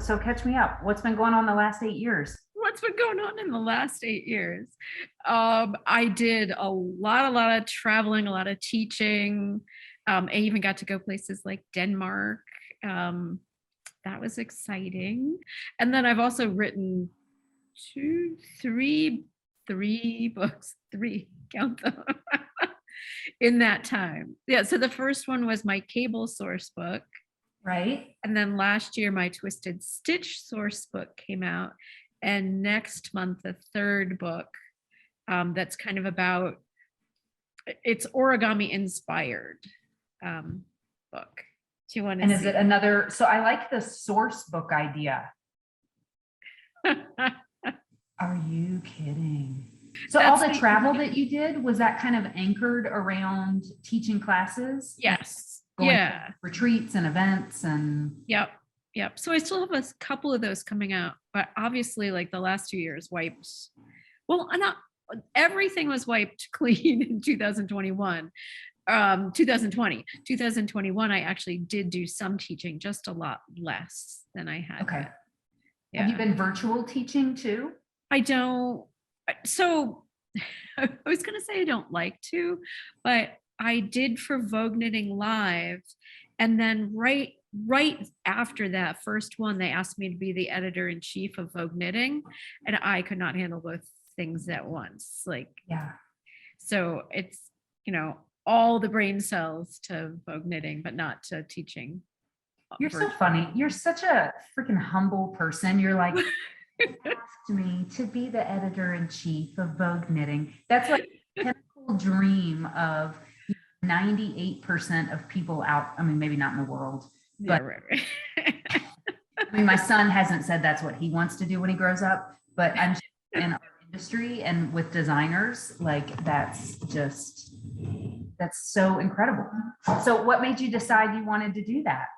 So catch me up. What's been going on the last 8 years? What's been going on in the last 8 years? I did a lot of traveling, a lot of teaching. I even got to go places like Denmark. That was exciting. And then I've also written three books, count them, in that time. Yeah. So the first one was my cable source book. Right. And then last year, my Twisted Stitch source book came out. And next month, the third book that's kind of about, it's origami inspired book. Do you want to And see? is it another? So I like the source book idea. Are you kidding? So all the travel that you did, was that kind of anchored around teaching classes? Yes. Yeah. Retreats and events and. Yep. So I still have a couple of those coming out, but obviously like the last 2 years wiped. Well, not everything was wiped clean in 2021. 2021, I actually did do some teaching, just a lot less than I had. Okay. Yeah. Have you been virtual teaching too? I don't. So I was going to say I don't like to, but I did for Vogue Knitting Live. And then right after that first one, they asked me to be the editor-in-chief of Vogue Knitting. And I could not handle both things at once. Yeah. So it's, all the brain cells to Vogue Knitting, but not to teaching. You're so funny. You're such a freaking humble person. You're like, asked me to be the editor-in-chief of Vogue Knitting. That's like a pinnacle dream of 98% of people out. I mean, maybe not in the world, but right. I mean, my son hasn't said that's what he wants to do when he grows up, but I'm in our industry and with designers, like that's so incredible. So what made you decide you wanted to do that?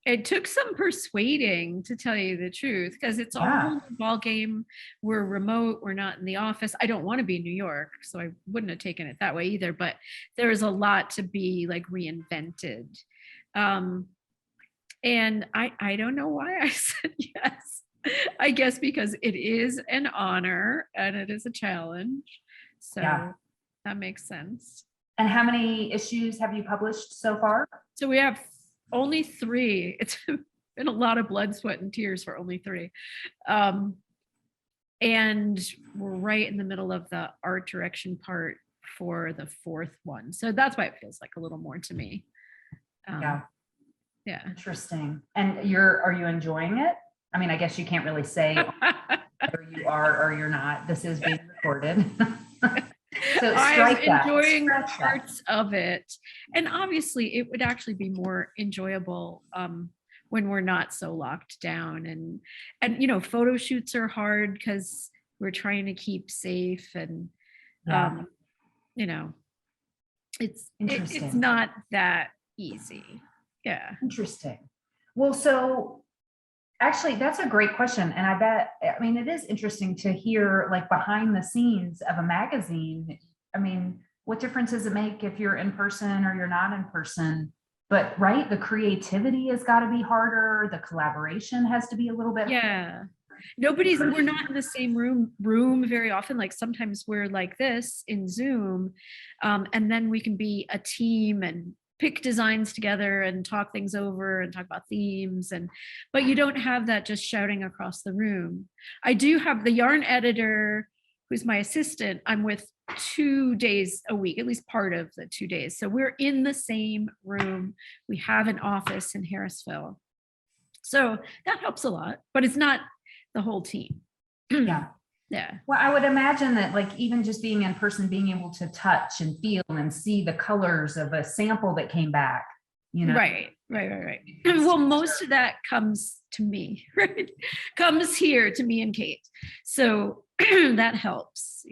It took some persuading, to tell you the truth, because it's all a ball game. We're remote. We're not in the office. I don't want to be in New York, so I wouldn't have taken it that way either. But there's a lot to be like reinvented. And I don't know why I said yes. I guess because it is an honor and it is a challenge. So that makes sense. And how many issues have you published so far? So we have only 3. It's been a lot of blood, sweat, and tears for only 3. And we're right in the middle of the art direction part for the 4th one. So that's why it feels like a little more to me. Yeah. Interesting. And are you enjoying it? I mean, I guess you can't really say whether you are or you're not. This is being recorded. So I'm enjoying parts of it. And obviously it would actually be more enjoyable when we're not so locked down. And photo shoots are hard because we're trying to keep safe and it's not that easy. Yeah. Interesting. Well, so actually, that's a great question. And I mean, it is interesting to hear like behind the scenes of a magazine. I mean, what difference does it make if you're in person or you're not in person? But right, the creativity has got to be harder. The collaboration has to be a little bit. Yeah. We're not in the same room very often. Like sometimes we're like this in Zoom, and then we can be a team and pick designs together and talk things over and talk about themes, but you don't have that just shouting across the room. I do have the yarn editor, who's my assistant, I'm with 2 days a week, at least part of the 2 days. So we're in the same room. We have an office in Harrisville. So that helps a lot, but it's not the whole team. Yeah. Well, I would imagine that like even just being in person, being able to touch and feel and see the colors of a sample that came back, Right. Well, most of that comes to me, right? Comes here to me and Kate. So that helps,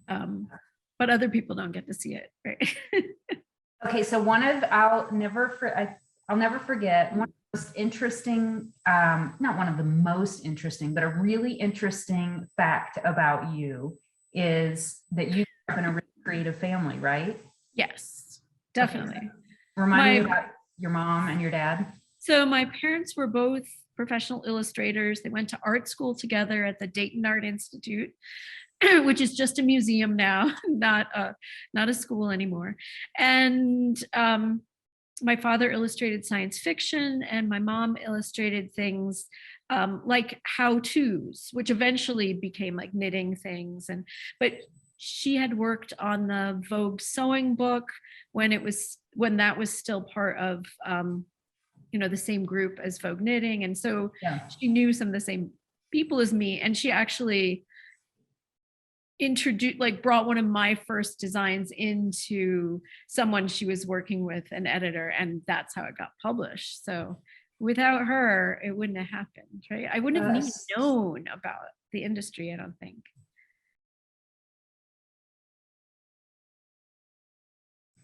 but other people don't get to see it, right? Okay. So I'll never forget one of the most interesting, not one of the most interesting, but a really interesting fact about you is that you grew up in a really creative family, right? Yes, definitely. Remind me about your mom and your dad. So my parents were both professional illustrators. They went to art school together at the Dayton Art Institute, which is just a museum now, not a school anymore. And my father illustrated science fiction, and my mom illustrated things like how-tos, which eventually became like knitting things. But she had worked on the Vogue sewing book when that was still part of the same group as Vogue Knitting, and so Yeah. she knew some of the same people as me, and she actually brought one of my first designs into someone she was working with, an editor, and that's how it got published. So without her, it wouldn't have happened, right? I wouldn't have even known about the industry, I don't think.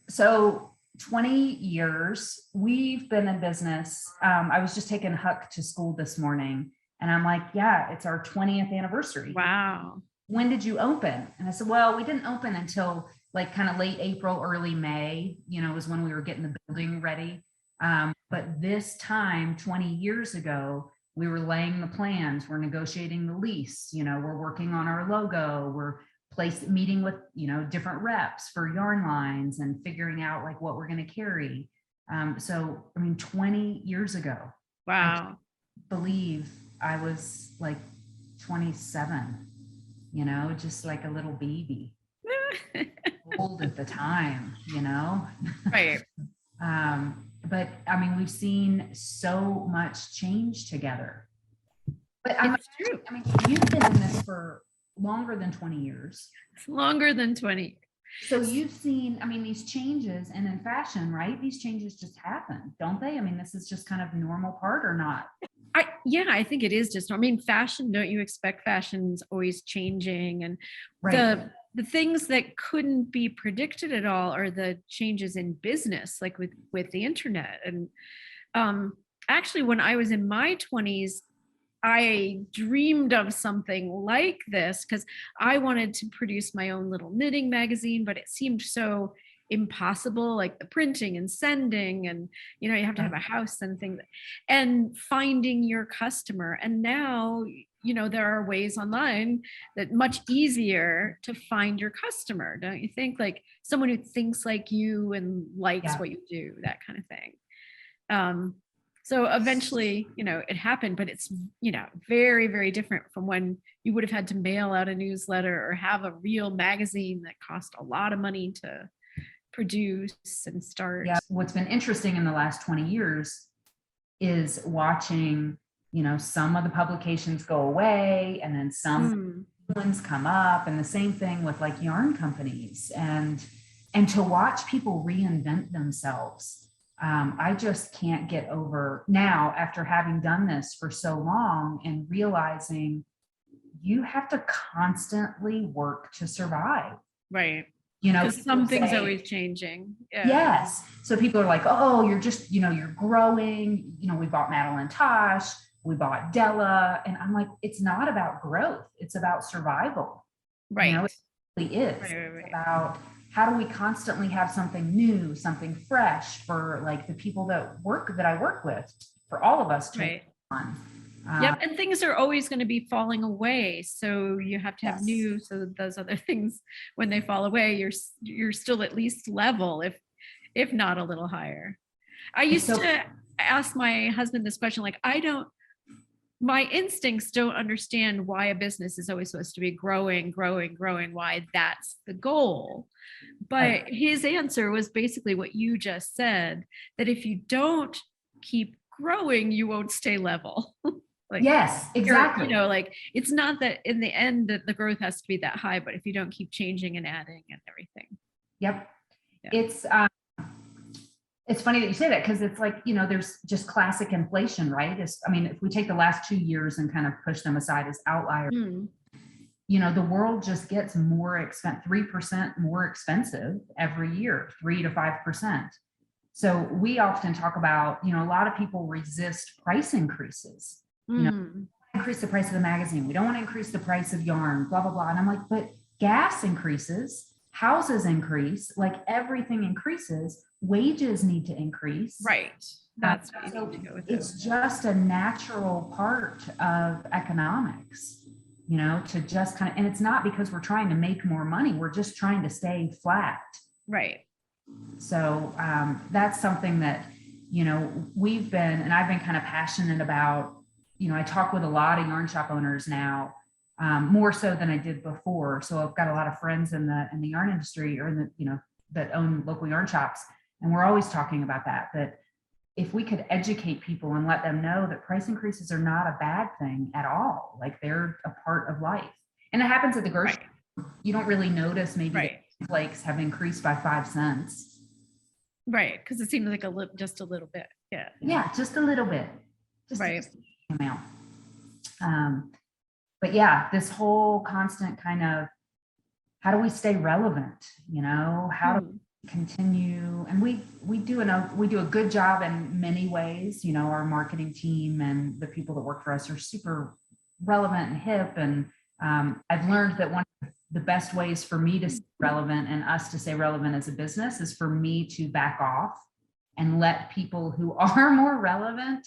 So 20 years we've been in business. I was just taking Huck to school this morning, and I'm like, yeah, it's our 20th anniversary. Wow. When did you open? And I said, well, we didn't open until like kind of late April, early May, was when we were getting the building ready. But this time, 20 years ago, we were laying the plans, we're negotiating the lease, we're working on our logo, we're meeting with, different reps for yarn lines and figuring out like what we're going to carry. So, 20 years ago. Wow. I can't believe I was like 27, just like a little baby. Old at the time, Right. But we've seen so much change together. But It's true. You've been in this for longer than 20 years. It's longer than 20. So you've seen, these changes, and in fashion, right? These changes just happen, don't they? This is just kind of normal part, or not? I think it is just, fashion, don't you expect fashion's always changing, and right. The things that couldn't be predicted at all are the changes in business, like with the internet. And actually, when I was in my 20s, I dreamed of something like this because I wanted to produce my own little knitting magazine, but it seemed so impossible, like the printing and sending, and you have to have a house and things, and finding your customer. And now there are ways online that much easier to find your customer, don't you think? Like someone who thinks like you and likes what you do, that kind of thing. So eventually, it happened, but it's, very, very different from when you would have had to mail out a newsletter or have a real magazine that cost a lot of money to produce and start. Yeah. What's been interesting in the last 20 years is watching, some of the publications go away, and then some ones come up, and the same thing with like yarn companies, and to watch people reinvent themselves. I just can't get over now, after having done this for so long and realizing you have to constantly work to survive. Right. Because something's always changing. Yeah. Yes. So people are like, oh, you're just, you're growing. We bought Madeline Tosh, we bought Della. And I'm like, it's not about growth. It's about survival. Right. It really is. Right. It's about how do we constantly have something new, something fresh for like the people that I work with, for all of us to take on. Yep. And things are always going to be falling away. So you have to have new, so those other things, when they fall away, you're still at least level, if not a little higher. I used to ask my husband this question, like, my instincts don't understand why a business is always supposed to be growing, why that's the goal. But his answer was basically what you just said, that if you don't keep growing, you won't stay level. Like, yes, exactly. Like it's not that in the end that the growth has to be that high, but if you don't keep changing and adding and everything. Yep. Yeah. It's funny that you say that, because it's like, there's just classic inflation, right? If we take the last 2 years and kind of push them aside as outliers, the world just gets more expensive, 3% more expensive every year, 3 to 5%. So we often talk about, a lot of people resist price increases. Increase the price of the magazine. We don't want to increase the price of yarn, blah, blah, blah. And I'm like, but gas increases, houses increase, like everything increases, wages need to increase. Right. That's what you So need to go with. it's just a natural part of economics, to just kind of, and it's not because we're trying to make more money. We're just trying to stay flat. Right. So that's something that, we've been, and I've been kind of passionate about. I talk with a lot of yarn shop owners now, more so than I did before. So I've got a lot of friends in the yarn industry, or in the, that own local yarn shops. And we're always talking about that if we could educate people and let them know that price increases are not a bad thing at all, like they're a part of life. And it happens at the grocery store. You don't really notice maybe the flakes have increased by 5 cents. Right, because it seems like just a little bit. Yeah, just a little bit. Right. Amount. But yeah, this whole constant kind of, how do we stay relevant? How do we continue? And we do a good job in many ways. Our marketing team and the people that work for us are super relevant and hip. And I've learned that one of the best ways for me to stay relevant and us to stay relevant as a business is for me to back off and let people who are more relevant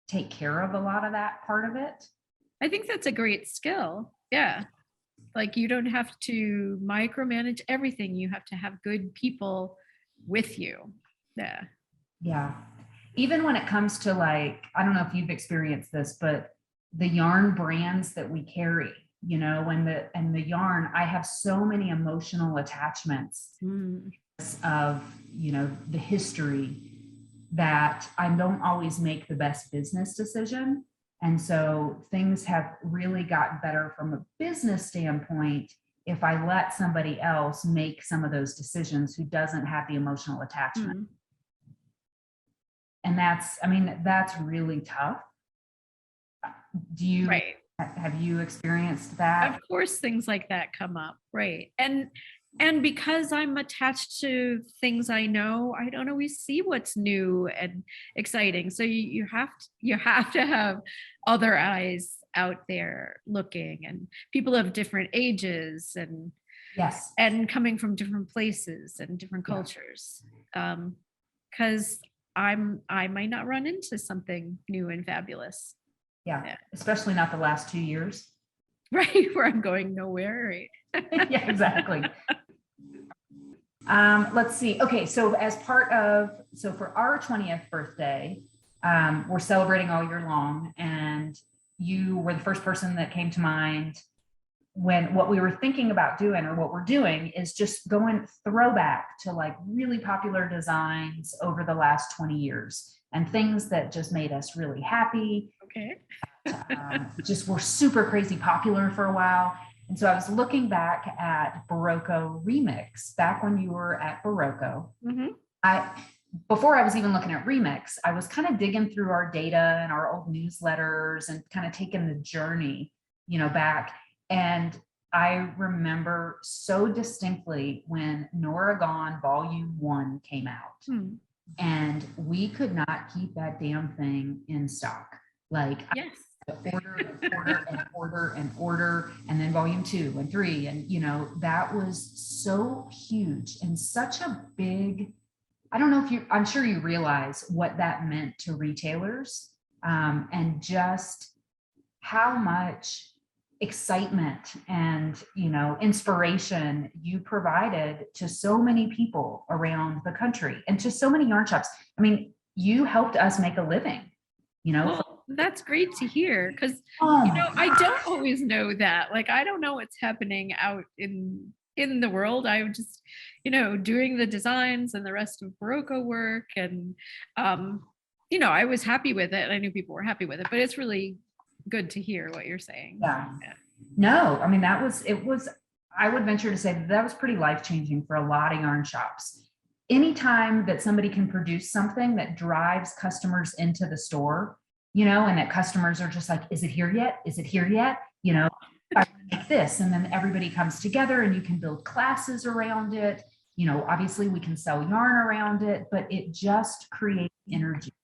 take care of a lot of that part of it. I think that's a great skill. Yeah. Like you don't have to micromanage everything. You have to have good people with you. Yeah. Yeah. Even when it comes to, like, I don't know if you've experienced this, but the yarn brands that we carry, and the yarn, I have so many emotional attachments of, the history, that I don't always make the best business decision. And so things have really gotten better from a business standpoint if I let somebody else make some of those decisions who doesn't have the emotional attachment. And that's really tough. Do you, have you experienced that? Of course, things like that come up. Right. And because I'm attached to things I know, I don't always see what's new and exciting. So you have to have other eyes out there looking, and people of different ages and yes, and coming from different places and different cultures. Because I might not run into something new and fabulous. Yeah, especially not the last 2 years. Right, where I'm going nowhere. Right. Yeah, exactly. Let's see. Okay, so for our 20th birthday, we're celebrating all year long, and you were the first person that came to mind when what we were thinking about doing, or what we're doing, is just going throwback to like really popular designs over the last 20 years and things that just made us really happy. Okay. Just were super crazy popular for a while. And so I was looking back at Berroco Remix, back when you were at Berroco. Before I was even looking at Remix, I was kind of digging through our data and our old newsletters and kind of taking the journey, back. And I remember so distinctly when Norah Gaughan Volume 1 came out, and we could not keep that damn thing in stock. Like, yes. order, and then Volume 2 and 3, and that was so huge and such a big, I don't know if I'm sure you realize what that meant to retailers, and just how much excitement and inspiration you provided to so many people around the country and to so many yarn shops. I mean, you helped us make a living. Well, that's great to hear, because I don't always know that. Like, I don't know what's happening out in the world. I'm just doing the designs and the rest of Berroco work, and I was happy with it, and I knew people were happy with it, but it's really good to hear what you're saying. Yeah. No, I mean, I would venture to say that was pretty life-changing for a lot of yarn shops. Anytime that somebody can produce something that drives customers into the store, and that customers are just like, is it here yet? Is it here yet? I want to make this. And then everybody comes together and you can build classes around it. Obviously we can sell yarn around it, but it just creates energy.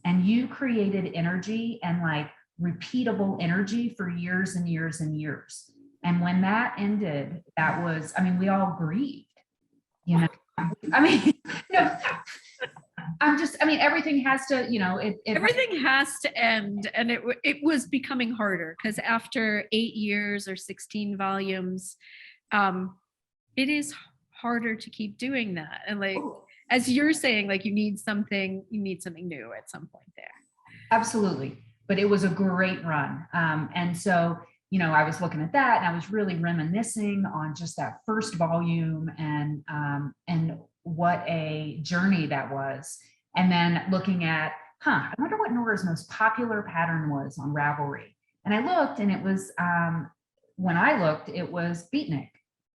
And you created energy, and like repeatable energy, for years and years and years. And when that ended, we all grieved, I mean, I mean, everything has to, Everything has to end, and it was becoming harder because after 8 years or 16 volumes, it is harder to keep doing that. And like, as you're saying, like you need something new at some point there. Absolutely. But it was a great run. And so, I was looking at that and I was really reminiscing on just that first volume and what a journey that was. And then looking at, I wonder what Norah's most popular pattern was on Ravelry. And I looked and it was, when I looked, it was Beatnik.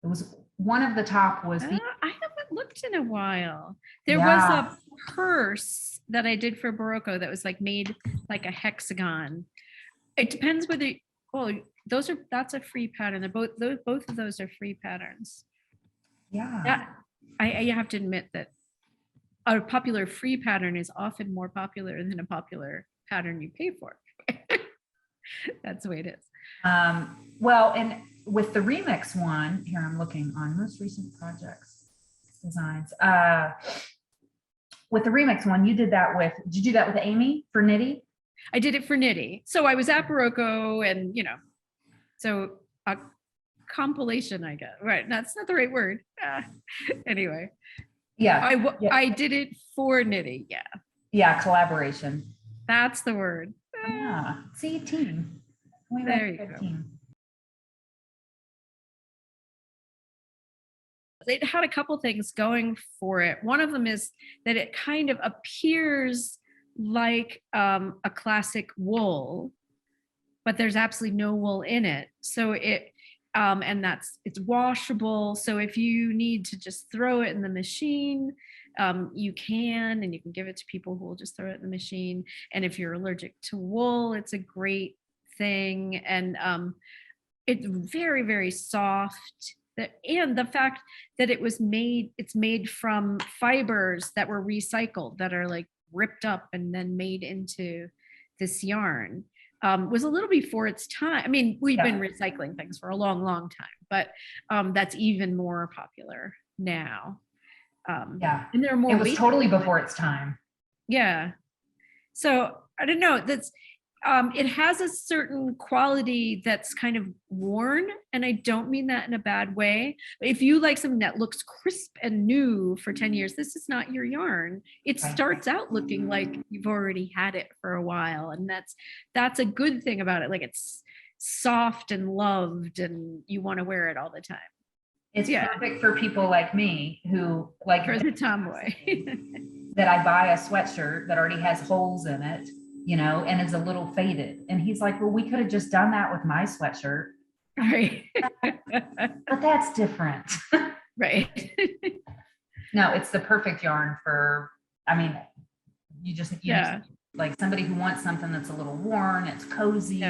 It was one of the top was I haven't looked in a while. There Yeah. was a purse that I did for Berroco that was like made like a hexagon. It depends whether, that's a free pattern. They're both of those are free patterns. Yeah. I have to admit that a popular free pattern is often more popular than a popular pattern you pay for. That's the way it is. Well, and with the remix one, here I'm looking on most recent projects, designs. With the remix one, did you do that with Amy for Nitty? I did it for Nitty. So I was at Berroco and, so a compilation, I guess. Right. That's not the right word. Anyway. Yeah. I did it for Nitty. Yeah. Yeah. Collaboration. That's the word. Yeah. See, team. There you go. Team. It had a couple things going for it. One of them is that it kind of appears like a classic wool, but there's absolutely no wool in it. So it's washable. So if you need to just throw it in the machine, you can, and you can give it to people who will just throw it in the machine. And if you're allergic to wool, it's a great thing. And it's very, very soft. And the fact that it's made from fibers that were recycled, that are like ripped up and then made into this yarn, was a little before its time. I mean, we've been recycling things for a long, long time, but that's even more popular now. And there are more. It was totally before its time. Yeah. So I don't know. It has a certain quality that's kind of worn, and I don't mean that in a bad way. But if you like something that looks crisp and new for 10 years, this is not your yarn. It starts out looking like you've already had it for a while, and that's a good thing about it. Like, it's soft and loved, and you want to wear it all the time. It's perfect for people like me who like for the tomboy. that I buy a sweatshirt that already has holes in it, and is a little faded. And he's like, well, we could have just done that with my sweatshirt. Right. But that's different. Right. No, it's the perfect yarn for, you just like somebody who wants something that's a little worn, it's cozy,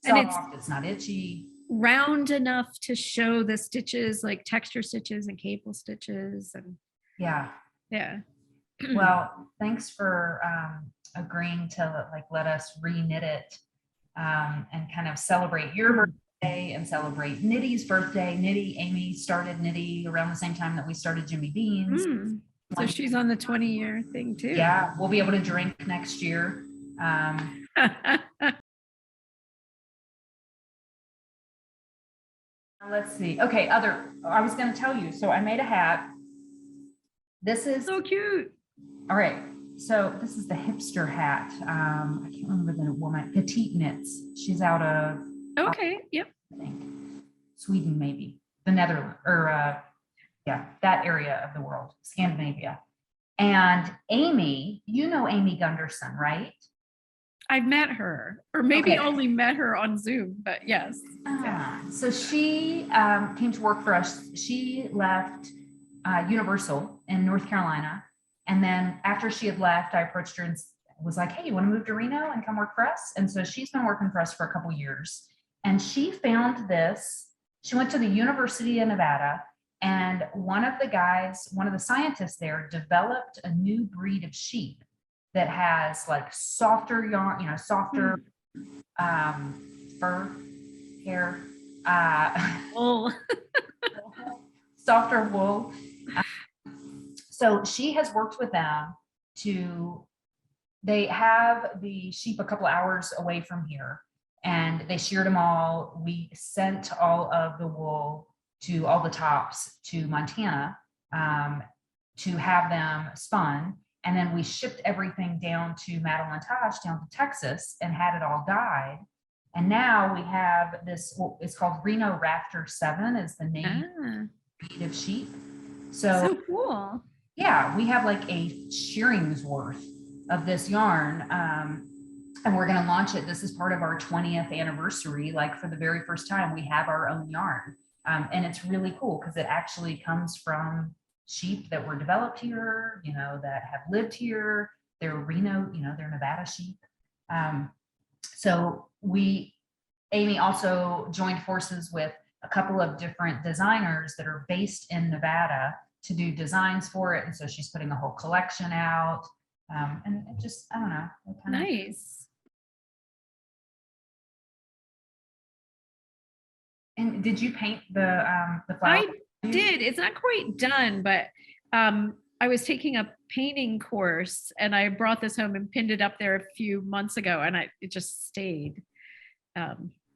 soft, it's not itchy. Round enough to show the stitches, like texture stitches and cable stitches. And yeah. Well, thanks for agreeing to let us re-knit it and kind of celebrate your birthday and celebrate Nitty's birthday. Amy started Nitty around the same time that we started Jimmy Beans. So she's on the 20-year thing too. Yeah, we'll be able to drink next year. Let's see. Okay, I was going to tell you. So I made a hat. This is so cute. All right. So this is the hipster hat. I can't remember the woman. Petite Knits. She's out of. Okay. Yep. I think Sweden, maybe the Netherlands, or that area of the world, Scandinavia. And Amy, Amy Gunderson, right? I've met her, or maybe only met her on Zoom, but yes. So she came to work for us. She left Universal in North Carolina. And then after she had left, I approached her and was like, hey, you want to move to Reno and come work for us? And so she's been working for us for a couple of years. And she found this. She went to the University of Nevada, and one of the scientists there developed a new breed of sheep that has like softer yarn, softer fur, hair, wool. Softer wool. So she has worked with them they have the sheep a couple hours away from here, and they sheared them all. We sent all of the wool to all the tops to Montana to have them spun. And then we shipped everything down to Madeline-Tosh, down to Texas, and had it all dyed. And now we have this, it's called Reno Rafter 7 is the name breed of sheep. So cool. Yeah, we have like a shearing's worth of this yarn. And we're going to launch it. This is part of our 20th anniversary. Like for the very first time, we have our own yarn. And it's really cool because it actually comes from sheep that were developed here, you know, that have lived here. They're Reno, you know, they're Nevada sheep. So Amy also joined forces with a couple of different designers that are based in Nevada to do designs for it. And so she's putting a whole collection out. And it just, I don't know. Nice. And did you paint the flower? I did. It's not quite done, but I was taking a painting course and I brought this home and pinned it up there a few months ago, and it just stayed.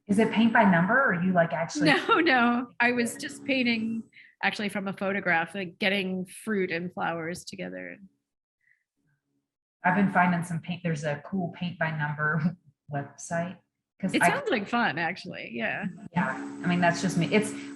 Is it paint by number, or you like actually? No. I was just painting actually from a photograph, like getting fruit and flowers together. I've been finding some paint. There's a cool paint by number website. It sounds like fun, actually. Yeah. Yeah. I mean, that's just me.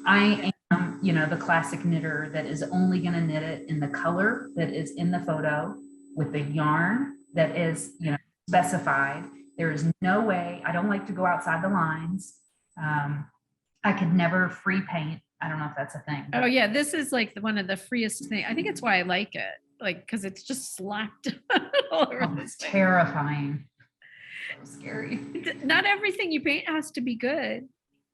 I am, you know, the classic knitter that is only going to knit it in the color that is in the photo with the yarn that is, you know, specified. There is no way. I don't like to go outside the lines. I could never free paint. I don't know if that's a thing. Oh yeah. This is like one of the freest things. I think it's why I like it. Like, cause it's just slapped all over. It's terrifying. So scary. Not everything you paint has to be good,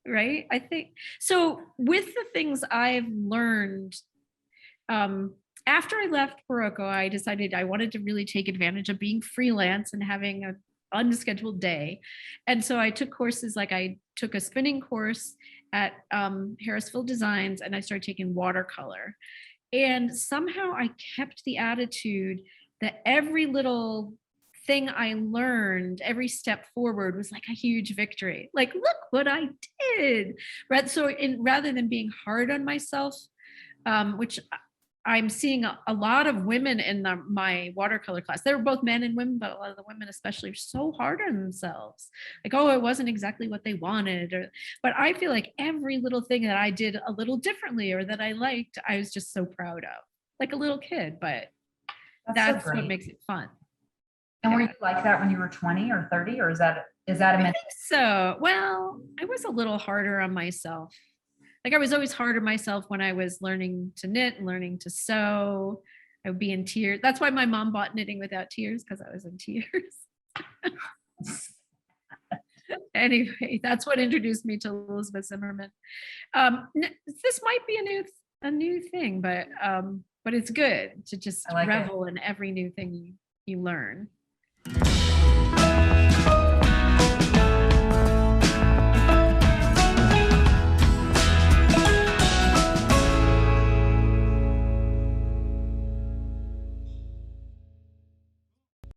right? I think so. With the things I've learned, after I left Berroco, I decided I wanted to really take advantage of being freelance and having an unscheduled day. And so I took courses, like I took a spinning course at Harrisville Designs, and I started taking watercolor. And somehow I kept the attitude that every little thing I learned, every step forward was like a huge victory. Like, look what I did. Right. So rather than being hard on myself, which I'm seeing a lot of women in my watercolor class. They were both men and women, but a lot of the women especially are so hard on themselves. Like, oh, it wasn't exactly what they wanted. But I feel like every little thing that I did a little differently or that I liked, I was just so proud of, like a little kid. But that's what makes it fun. And were you like that when you were 20 or 30, or is that a I think so. Well, I was a little harder on myself. Like I was always hard on myself when I was learning to knit and learning to sew. I would be in tears. That's why my mom bought Knitting Without Tears, because I was in tears. Anyway, that's what introduced me to Elizabeth Zimmerman. This might be a new thing, but it's good to just revel in every new thing you learn.